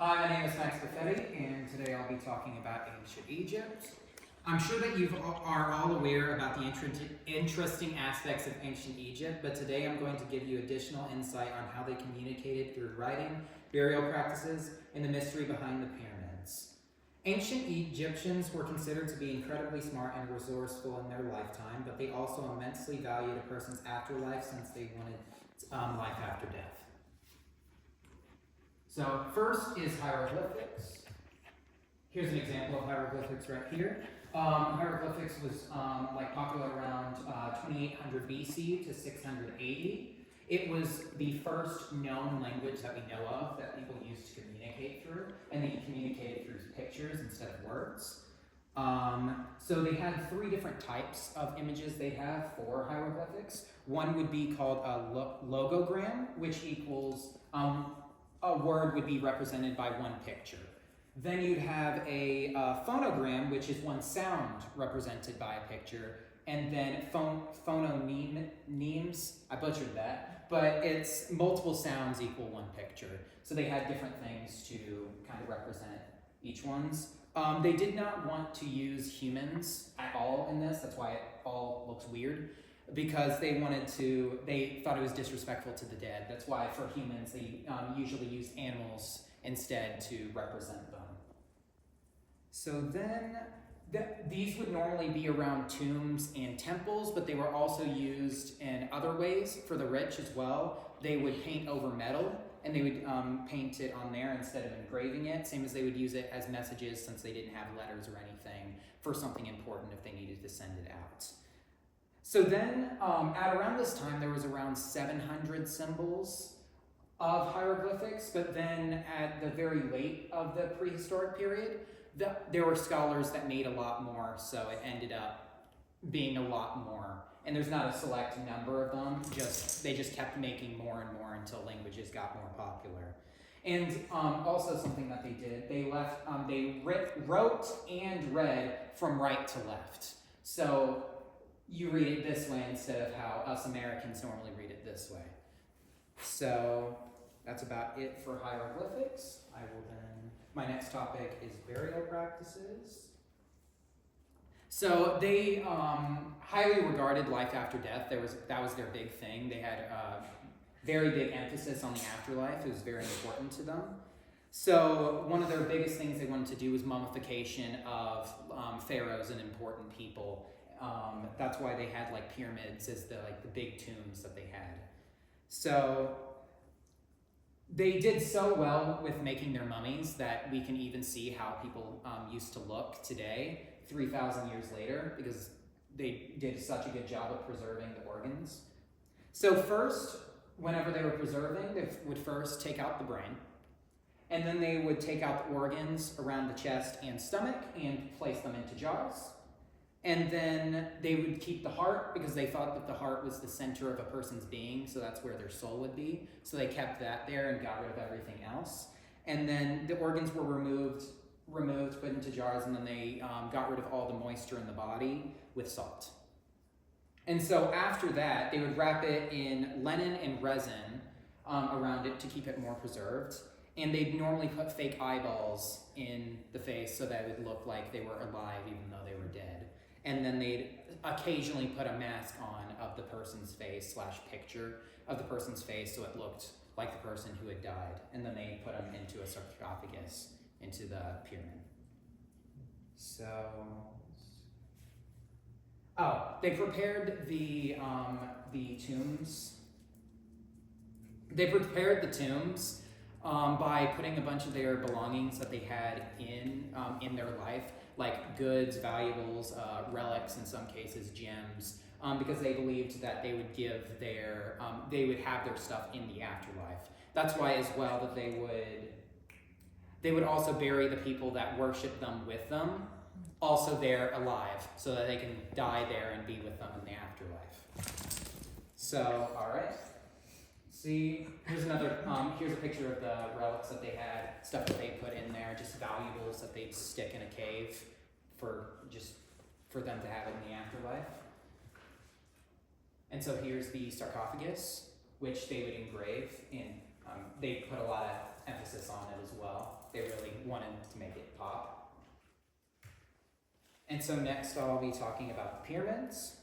Hi, my name is Max Buffetti, and today I'll be talking about ancient Egypt. I'm sure that you are all aware about the interesting aspects of ancient Egypt, but today I'm going to give you additional insight on how they communicated through writing, burial practices, and the mystery behind the pyramids. Ancient Egyptians were considered to be incredibly smart and resourceful in their lifetime, but they also immensely valued a person's afterlife since they wanted life after death. So first is hieroglyphics. Here's an example of hieroglyphics right here. Hieroglyphics was popular around 2800 BC to 680. It was the first known language that we know of that people used to communicate through, and they communicated through pictures instead of words. So they had three different types of images they have for hieroglyphics. One would be called a logogram, which equals a word would be represented by one picture. Then you'd have a phonogram, which is one sound represented by a picture, and then phonemes, I butchered that, but it's multiple sounds equal one picture. So they had different things to kind of represent each one's. They did not want to use humans at all in this, that's why it all looks weird, because they thought it was disrespectful to the dead. That's why for humans, they usually use animals instead to represent them. So then, these would normally be around tombs and temples, but they were also used in other ways for the rich as well. They would paint over metal, and they would paint it on there instead of engraving it, same as they would use it as messages since they didn't have letters or anything for something important if they needed to send it out. So then, at around this time, there was around 700 symbols of hieroglyphics, but then at the very late of the prehistoric period, there were scholars that made a lot more, so it ended up being a lot more. And there's not a select number of them, they just kept making more and more until languages got more popular. And also something that they did, they wrote and read from right to left. So you read it this way instead of how us Americans normally read it this way. So that's about it for hieroglyphics. My next topic is burial practices. So they highly regarded life after death. That was their big thing. They had a very big emphasis on the afterlife. It was very important to them. So one of their biggest things they wanted to do was mummification of pharaohs and important people. That's why they had pyramids as the big tombs that they had. So they did so well with making their mummies that we can even see how people used to look today, 3,000 years later, because they did such a good job of preserving the organs. So first, whenever they were preserving, they would first take out the brain, and then they would take out the organs around the chest and stomach and place them into jars. And then they would keep the heart because they thought that the heart was the center of a person's being, so that's where their soul would be. So they kept that there and got rid of everything else. And then the organs were removed, put into jars, and then they got rid of all the moisture in the body with salt. And so after that, they would wrap it in linen and resin around it to keep it more preserved. And they'd normally put fake eyeballs in the face so that it would look like they were alive even though they were dead. And then they'd occasionally put a mask on of the person's face / picture of the person's face so it looked like the person who had died. And then they put them into a sarcophagus, into the pyramid. So, they prepared the tombs. They prepared the tombs by putting a bunch of their belongings that they had in their life, like goods, valuables, relics, in some cases gems, because they believed that they would they would have their stuff in the afterlife. That's why as well that they would also bury the people that worship them with them, also there alive, so that they can die there and be with them in the afterlife. So, all right. See, here's a picture of the relics that they had, stuff that they put in there, just valuables that they'd stick in a cave for them to have it in the afterlife. And so here's the sarcophagus, which they would engrave in. They put a lot of emphasis on it as well. They wanted to make it pop. And so next I'll be talking about the pyramids.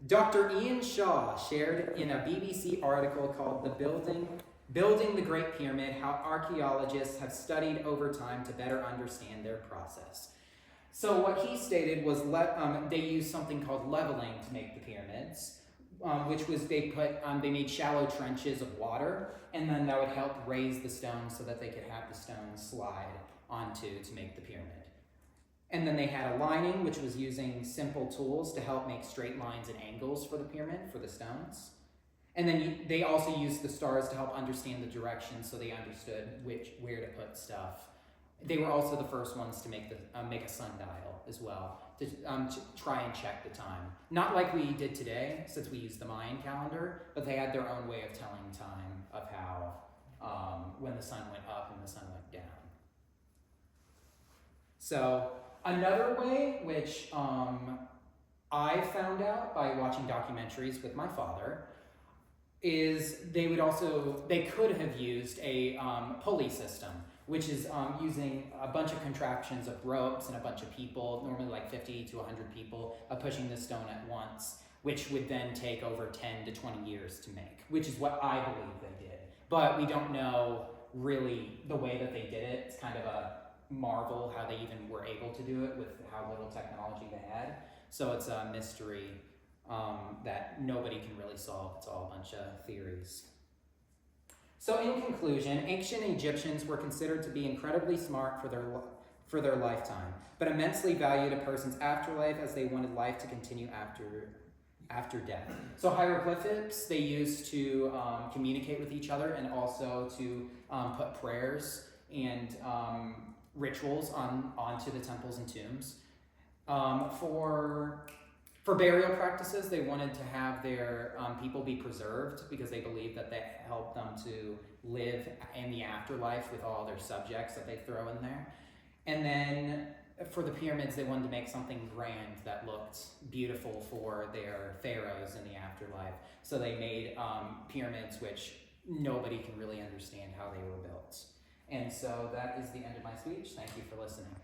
Dr. Ian Shaw shared in a BBC article called Building the Great Pyramid, how archaeologists have studied over time to better understand their process. So what he stated was they used something called leveling to make the pyramids, which was they made shallow trenches of water, and then that would help raise the stones so that they could have the stones slide onto to make the pyramid. And then they had a lining, which was using simple tools to help make straight lines and angles for the pyramid, for the stones. And then they also used the stars to help understand the direction, so they understood where to put stuff. They were also the first ones to make a sundial as well, to try and check the time. Not like we did today, since we use the Mayan calendar, but they had their own way of telling time of how, when the sun went up and the sun went down. So another way, which I found out by watching documentaries with my father, is they could have used a pulley system, which is using a bunch of contraptions of ropes and a bunch of people, normally like 50 to 100 people, pushing the stone at once, which would then take over 10 to 20 years to make, which is what I believe they did. But we don't know really the way that they did it. It's kind of a marvel how they even were able to do it with how little technology they had. So it's a mystery that nobody can really solve. It's all a bunch of theories. So in conclusion, ancient Egyptians were considered to be incredibly smart for their lifetime, but immensely valued a person's afterlife, as they wanted life to continue after death. So hieroglyphics they used to communicate with each other, and also to put prayers and rituals onto the temples and tombs. For burial practices, they wanted to have their people be preserved, because they believed that that helped them to live in the afterlife with all their subjects that they throw in there. And then for the pyramids, they wanted to make something grand that looked beautiful for their pharaohs in the afterlife. So they made pyramids which nobody can really understand how they were built. And so that is the end of my speech. Thank you for listening.